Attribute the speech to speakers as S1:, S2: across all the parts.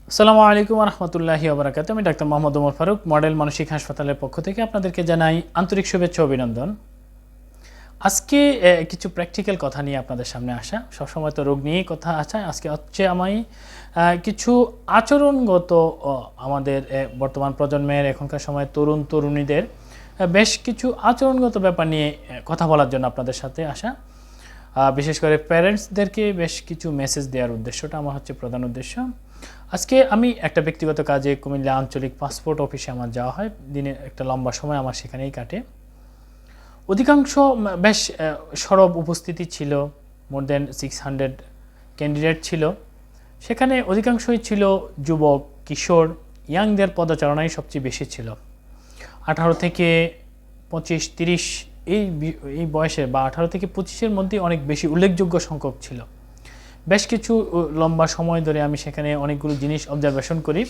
S1: আসসালামু আলাইকুম রহমতুল্লাহি ওবরাকাতুহু। আমি ডাক্তার মোহাম্মদ ওমর ফারুক, মডেল মানসিক হাসপাতালের পক্ষ থেকে আপনাদেরকে জানাই আন্তরিক শুভেচ্ছা ও অভিনন্দন। আজকে কিছু প্র্যাকটিক্যাল কথা নিয়ে আপনাদের সামনে আসা। সবসময় তো রোগ নিয়েই কথা আসা। আজকে হচ্ছে আমি কিছু আচরণগত আমাদের বর্তমান প্রজন্মের এখনকার সময় তরুণ তরুণীদের বেশ কিছু আচরণগত ব্যাপার নিয়ে কথা বলার জন্য আপনাদের সাথে আসা। বিশেষ করে প্যারেন্টসদেরকে বেশ কিছু মেসেজ দেওয়ার উদ্দেশ্যটা আমার হচ্ছে প্রধান উদ্দেশ্য। আজকে আমি একটা ব্যক্তিগত কাজে কুমিল্লা আঞ্চলিক পাসপোর্ট অফিসে আমার যাওয়া হয়। দিনে একটা লম্বা সময় আমার সেখানেই কাটে। অধিকাংশ বেশ সরব উপস্থিতি ছিল, মোর দেন 600 ক্যান্ডিডেট ছিল। সেখানে অধিকাংশই ছিল যুবক, কিশোর, ইয়াংদের পদচারণাই সবচেয়ে বেশি ছিল। 18 থেকে 25-30 এই বয়সে বা 18 থেকে 25-এর মধ্যে অনেক বেশি উল্লেখযোগ্য সংখ্যক ছিল। বেশ কিছু লম্বা সময় ধরে আমি সেখানে অনেকগুলো জিনিস অবজারভেশন করি।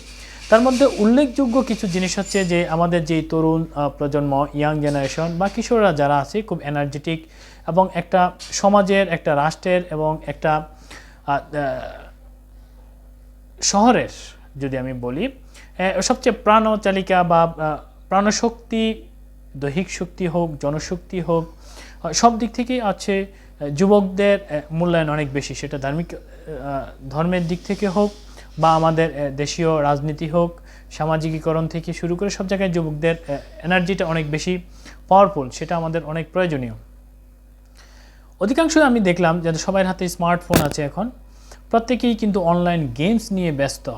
S1: তার মধ্যে উল্লেখযোগ্য কিছু জিনিস হচ্ছে যে আমাদের যেই তরুণ প্রজন্ম, ইয়াং জেনারেশন বা কিশোররা যারা আছে খুব এনার্জেটিক এবং একটা সমাজের, একটা রাষ্ট্রের এবং একটা শহরের, যদি আমি বলি সবচেয়ে প্রাণচালিকা বা প্রাণশক্তি, দৈহিক শক্তি হোক, জনশক্তি হোক, সব দিক থেকেই আছে যুবকদের মূল্যায়ন অনেক বেশি। সেটা ধর্মের দিক থেকে হোক বা আমাদের দেশীয় রাজনীতি হোক, সামাজিকীকরণ থেকে শুরু করে সব জায়গায় যুবকদের এনার্জিটা অনেক বেশি পাওয়ারফুল। সেটা আমাদের অনেক প্রয়োজনীয়। অধিকাংশ আমি দেখলাম যে সবার হাতে স্মার্টফোন আছে এখন। প্রত্যেকেই কিন্তু অনলাইন গেমস নিয়ে ব্যস্ত।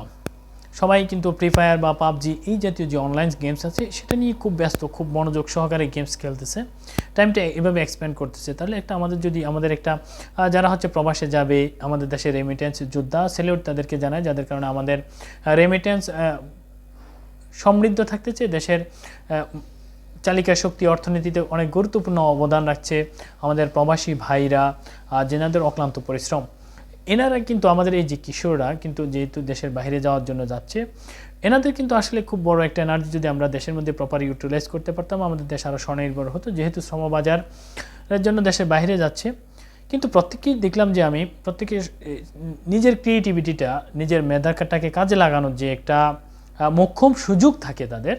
S1: সবাই কিন্তু ফ্রি ফায়ার বা পাবজি এই জাতীয় যে অনলাইন গেমস আছে সেটা নিয়ে খুব ব্যস্ত, খুব মনোযোগ সহকারে গেমস খেলতেছে, টাইমটা এভাবে এক্সপেন্ড করতেছে। তাহলে আমাদের একটা যারা হচ্ছে প্রবাসে যাবে, আমাদের দেশের রেমিটেন্স যোদ্ধা, স্যালিউট তাদেরকে জানায়, যাদের কারণে আমাদের রেমিটেন্স সমৃদ্ধ থাকতেছে। দেশের চালিকা শক্তি অর্থনীতিতে অনেক গুরুত্বপূর্ণ অবদান রাখছে আমাদের প্রবাসী ভাইরা, যেনাদের অক্লান্ত পরিশ্রম। এনারা কিন্তু আমাদের এই যে কিশোররা কিন্তু যেহেতু দেশের বাইরে যাওয়ার জন্য যাচ্ছে, এনাদের কিন্তু আসলে খুব বড় একটা এনার্জি যদি আমরা দেশের মধ্যে প্রপার ইউটিলাইজ করতে পারতাম, আমাদের দেশ আরও স্বনির্ভর হতো। যেহেতু শ্রমবাজারের জন্য দেশের বাইরে যাচ্ছে, কিন্তু প্রত্যেকেই দেখলাম যে আমি প্রত্যেকের নিজের ক্রিয়েটিভিটিটা, নিজের মেধাটাকে কাজে লাগানোর যে একটা মোক্ষম সুযোগ থাকে তাদের,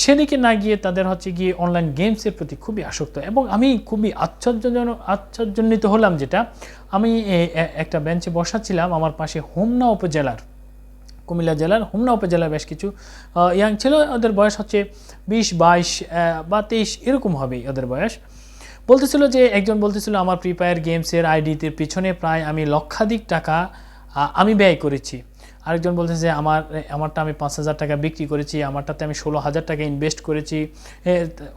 S1: সেদিকে না গিয়ে তাদের হচ্ছে গিয়ে অনলাইন গেমসের প্রতি খুবই আসক্ত। এবং আমি খুবই আশ্চর্যান্বিত হলাম, যেটা আমি একটা বেঞ্চে বসাচ্ছিলাম, আমার পাশে হোমনা উপজেলার, কুমিল্লা জেলার হোমনা উপজেলার বেশ কিছু ইয়াং ছিল। ওদের বয়স হচ্ছে 20-22 বা 23 এরকম হবে ওদের বয়স। বলতেছিল যে একজন বলতেছিল আমার ফ্রি ফায়ার গেমসের আইডিতে পিছনে প্রায় আমি লক্ষাধিক টাকা আমি ব্যয় করেছি। আরেকজন বলতেছে যে আমারটা আমি 5,000 টাকা বিক্রি করেছি, আমারটাতে আমি 16,000 টাকা ইনভেস্ট করেছি।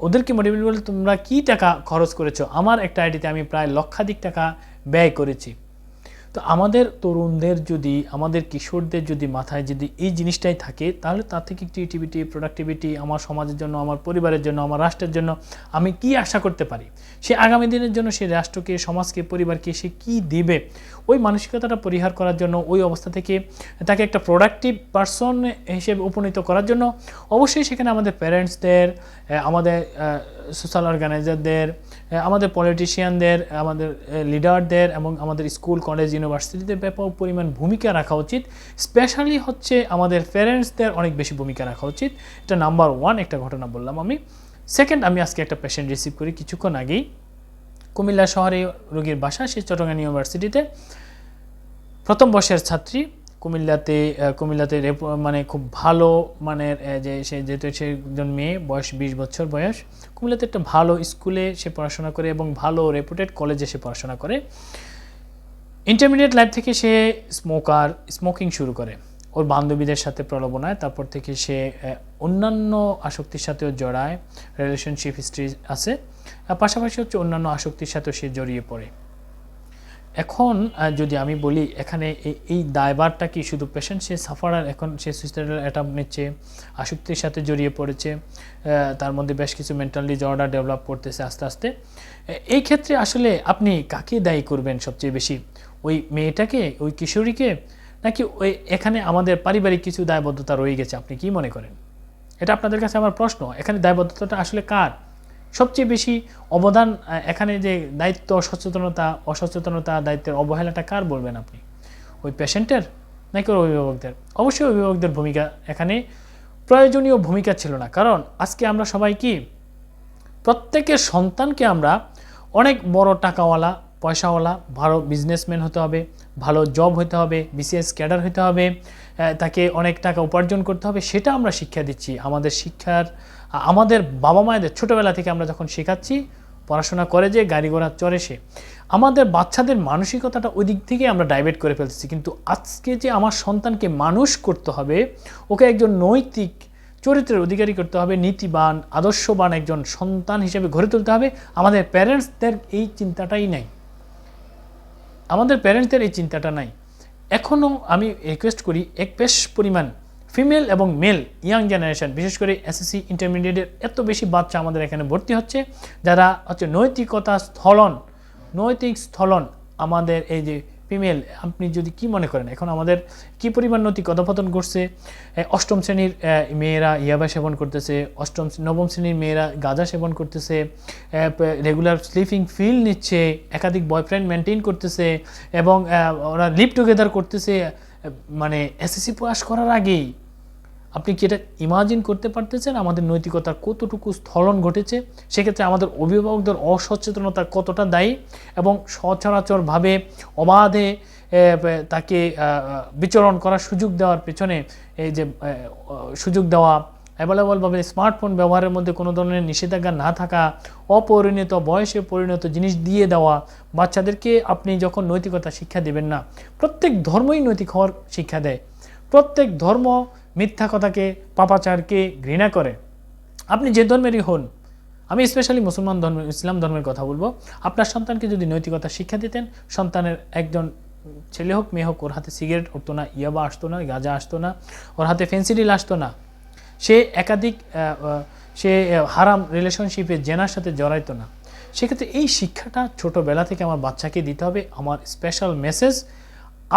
S1: ওদেরকে মোটিভেট বলে তোমরা কী টাকা খরচ করেছো? আমার একটা আইডিতে আমি প্রায় লক্ষাধিক টাকা ব্যয় করেছি। তো আমাদের তরুণদের যদি, আমাদের কিশোরদের যদি মাথায় যদি এই জিনিসটাই থাকে, তাহলে তার থেকে ক্রিয়েটিভিটি, প্রোডাক্টিভিটি, আমার সমাজের জন্য, আমার পরিবারের জন্য, আমার রাষ্ট্রের জন্য আমি কি আশা করতে পারি, সে আগামী দিনের জন্য সে রাষ্ট্রকে, সমাজকে, পরিবারকে সে কি দিবে, ওই মানসিকতাটা পরিহার করার জন্য, ওই অবস্থা থেকে তাকে একটা প্রোডাক্টিভ পারসন হিসেবে উপনীত করার জন্য অবশ্যই সেখানে আমাদের প্যারেন্টসদের, আমাদের সোশ্যাল অর্গানাইজারদের, আমাদের পলিটিশিয়ানদের, আমাদের লিডারদের এবং আমাদের স্কুল, কলেজ, ইউনিভার্সিটিতে ব্যাপক পরিমাণ ভূমিকা রাখা উচিত। স্পেশালি হচ্ছে আমাদের প্যারেন্টসদের অনেক বেশি ভূমিকা রাখা উচিত। এটা নাম্বার 1 একটা ঘটনা বললাম আমি। সেকেন্ড, আমি আজকে একটা পেশেন্ট রিসিভ করি কিছুক্ষণ আগেই। কুমিল্লা শহরে রোগীর বাসা, সে চট্টগ্রাম ইউনিভার্সিটিতে প্রথম বর্ষের ছাত্রী। কুমিল্লাতে মানে খুব ভালো মানের, যে সে যেহেতু সে একজন মেয়ে, বয়স 20 বছর বয়স, কুমিল্লাতে একটা ভালো স্কুলে সে পড়াশোনা করে এবং ভালো রেপুটেড কলেজে সে পড়াশোনা করে। ইন্টারমিডিয়েট লাইফ থেকে সে স্মোকিং শুরু করে ওর বান্ধবীদের সাথে প্রলোভনায়। তারপর থেকে সে অন্যান্য আসক্তির সাথেও জড়ায়, রিলেশনশিপ হিস্ট্রি আছে, পাশাপাশি হচ্ছে অন্যান্য আসক্তির সাথেও সে জড়িয়ে পড়ে। এখন যদি আমি বলি এখানে এই দায়ভারটা কি শুধু পেশেন্ট, সে সাফারার, এখন সে সুইসাইডাল অ্যাটেম্প্ট নিচ্ছে, আসক্তির সাথে জড়িয়ে পড়েছে, তার মধ্যে বেশ কিছু মেন্টাল ডিসঅর্ডার ডেভেলপ করতেছে আস্তে আস্তে। এই ক্ষেত্রে আসলে আপনি কাকে দায়ী করবেন সবচেয়ে বেশি? ওই মেয়েটাকে, ওই কিশোরীকে, নাকি ওই এখানে আমাদের পারিবারিক কিছু দায়বদ্ধতা রয়ে গেছে? আপনি কি মনে করেন? এটা আপনাদের কাছে আমার প্রশ্ন। এখানে দায়বদ্ধতাটা আসলে কার? সবচেয়ে বেশি অবদান এখানে যে দায়িত্ব, অসচেতনতা, দায়িত্বের অবহেলাটা কার বলবেন আপনি? ওই পেশেন্টের, নাকি ওর অভিভাবকদের? অবশ্যই অভিভাবকদের ভূমিকা এখানে প্রয়োজনীয় ভূমিকা ছিল না, কারণ আজকে আমরা সবাই কি প্রত্যেকের সন্তানকে আমরা অনেক বড় টাকাওয়ালা, পয়সাওয়ালা, ভালো বিজনেসম্যান হতে হবে, ভালো জব হতে হবে, বিসিএস ক্যাডার হতে হবে, তাকে অনেক টাকা উপার্জন করতে হবে, সেটা আমরা শিক্ষা দিচ্ছি। আমাদের বাবা মায়েদের ছোটোবেলা থেকে আমরা যখন শেখাচ্ছি পড়াশোনা করে যে গাড়ি ঘোড়া চড়ে সে, আমাদের বাচ্চাদের মানসিকতাটা ওই দিক থেকে আমরা ডাইভার্ট করে ফেলতেছি। কিন্তু আজকে যে আমার সন্তানকে মানুষ করতে হবে, ওকে একজন নৈতিক চরিত্রের অধিকারী করতে হবে, নীতিবান আদর্শবান একজন সন্তান হিসেবে গড়ে তুলতে হবে, আমাদের প্যারেন্টসদের এই চিন্তাটাই নাই। আমাদের প্যারেন্টসদের এই চিন্তাটা নাই। এখনও আমি রিকোয়েস্ট করি, এক বেশ পরিমাণ ফিমেল এবং মেল ইয়াং জেনারেশন, বিশেষ করে এসএসসি ইন্টারমিডিয়েটের এত বেশি বাচ্চা আমাদের এখানে ভর্তি হচ্ছে, যারা হচ্ছে নৈতিক স্থলন আমাদের এই যে ফিমেল, আপনি যদি কি মনে করেন এখন আমাদের কি পরিমাণ নৈতিক অধঃপতন ঘটছে? অষ্টম শ্রেণীর মেয়েরা ইয়াবা সেবন করতেছে, নবম শ্রেণীর মেয়েরা গাঁজা সেবন করতেছে, রেগুলার স্লিপিং ফিল নিচ্ছে, একাধিক বয়ফ্রেন্ড মেনটেন করতেছে এবং ওরা লিভ টুগেদার করতেছে, মানে এসএসসি পাস করার আগেই। আপনি কি এটা ইমাজিন করতে পারতেছেন আমাদের নৈতিকতার কতটুকু স্থলন ঘটেছে? সেক্ষেত্রে আমাদের অভিভাবকদের অসচেতনতা কতটা দায়ী, এবং সচরাচরভাবে অবাধে তাকে বিচরণ করার সুযোগ দেওয়ার পেছনে এই যে সুযোগ দেওয়া, অ্যাভেলেবলভাবে স্মার্টফোন ব্যবহারের মধ্যে কোনো ধরনের নিষেধাজ্ঞা না থাকা, অপরিণত বয়সে পরিণত জিনিস দিয়ে দেওয়া, বাচ্চাদেরকে আপনি যখন নৈতিকতা শিক্ষা দেবেন না, প্রত্যেক ধর্মই নৈতিক হওয়ার শিক্ষা দেয়। প্রত্যেক ধর্ম মিথ্যা কথাকে, পাপাচারকে ঘৃণা করে। আপনি যে ধর্মেরই হন, আমি স্পেশালি মুসলমান ধর্ম, ইসলাম ধর্মের কথা বলবো, আপনার সন্তানকে যদি নৈতিকতা শিক্ষা দিতেন, সন্তানের একজন ছেলে হোক মেয়ে হোক, ওর হাতে সিগারেট উঠতো না, ইয়াবা আসতো না, গাঁজা আসতো না, ওর হাতে ফেন্সিডিল আসতো না, সে একাধিক হারাম রিলেশনশিপে জেনার সাথে জড়াইতো না। সেক্ষেত্রে এই শিক্ষাটা ছোটোবেলা থেকে আমার বাচ্চাকে দিতে হবে। আমার স্পেশাল মেসেজ,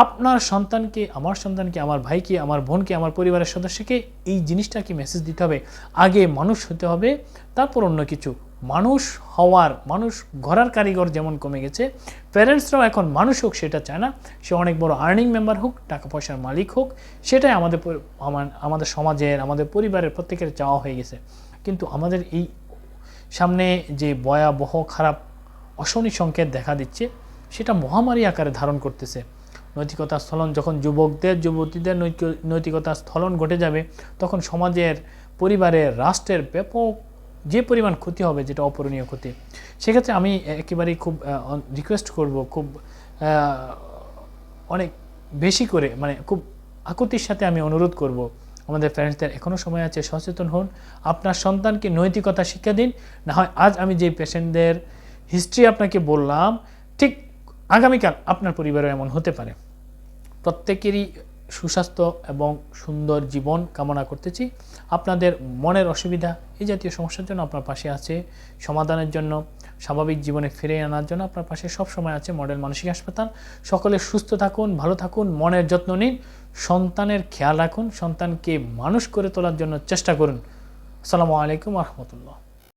S1: আপনার সন্তানকে, আমার সন্তানকে, আমার ভাইকে, আমার বোনকে, আমার পরিবারের সদস্যকে এই জিনিসটাকে মেসেজ দিতে হবে। আগে মানুষ হতে হবে, তারপর অন্য কিছু। মানুষ গড়ার কারিগর যেমন কমে গেছে, প্যারেন্টসরাও এখন মানুষ হোক সেটা চায় না। সে অনেক বড় আর্নিং মেম্বার হোক, টাকা পয়সার মালিক হোক, সেটাই আমাদের সমাজের, আমাদের পরিবারের প্রত্যেকের চাওয়া হয়ে গেছে। কিন্তু আমাদের এই সামনে যে ভয়াবহ খারাপ অশনি সংকেত দেখা দিচ্ছে, সেটা মহামারী আকারে ধারণ করতেছে। নৈতিকতা স্থলন যখন যুবতীদের নৈতিকতা স্থলন ঘটে যাবে, তখন সমাজের, পরিবারের, রাষ্ট্রের ব্যাপক যে পরিমাণ ক্ষতি হবে, যেটা অপূরণীয় ক্ষতি। সেক্ষেত্রে আমি একেবারেই খুব রিকোয়েস্ট করব, খুব অনেক বেশি করে, মানে খুব আকুতির সাথে আমি অনুরোধ করব আমাদের প্যারেন্টসদের, এখনও সময় আছে, সচেতন হন, আপনার সন্তানকে নৈতিকতা শিক্ষা দিন। না হয় আজ আমি যে পেশেন্টদের হিস্ট্রি আপনাকে বললাম, ঠিক আগামীকাল আপনার পরিবারও এমন হতে পারে। প্রত্যেকেরই সুস্বাস্থ্য এবং সুন্দর জীবন কামনা করতেছি। আপনাদের মনের অসুবিধা, এই জাতীয় সমস্যার জন্য আপনার পাশে আছে, সমাধানের জন্য, স্বাভাবিক জীবনে ফিরে আনার জন্য আপনার পাশে সব সময় আছে মডেল মানসিক হাসপাতাল। সকলে সুস্থ থাকুন, ভালো থাকুন, মনের যত্ন নিন, সন্তানের খেয়াল রাখুন, সন্তানকে মানুষ করে তোলার জন্য চেষ্টা করুন। আসসালামু আলাইকুম ওয়া রাহমাতুল্লাহ।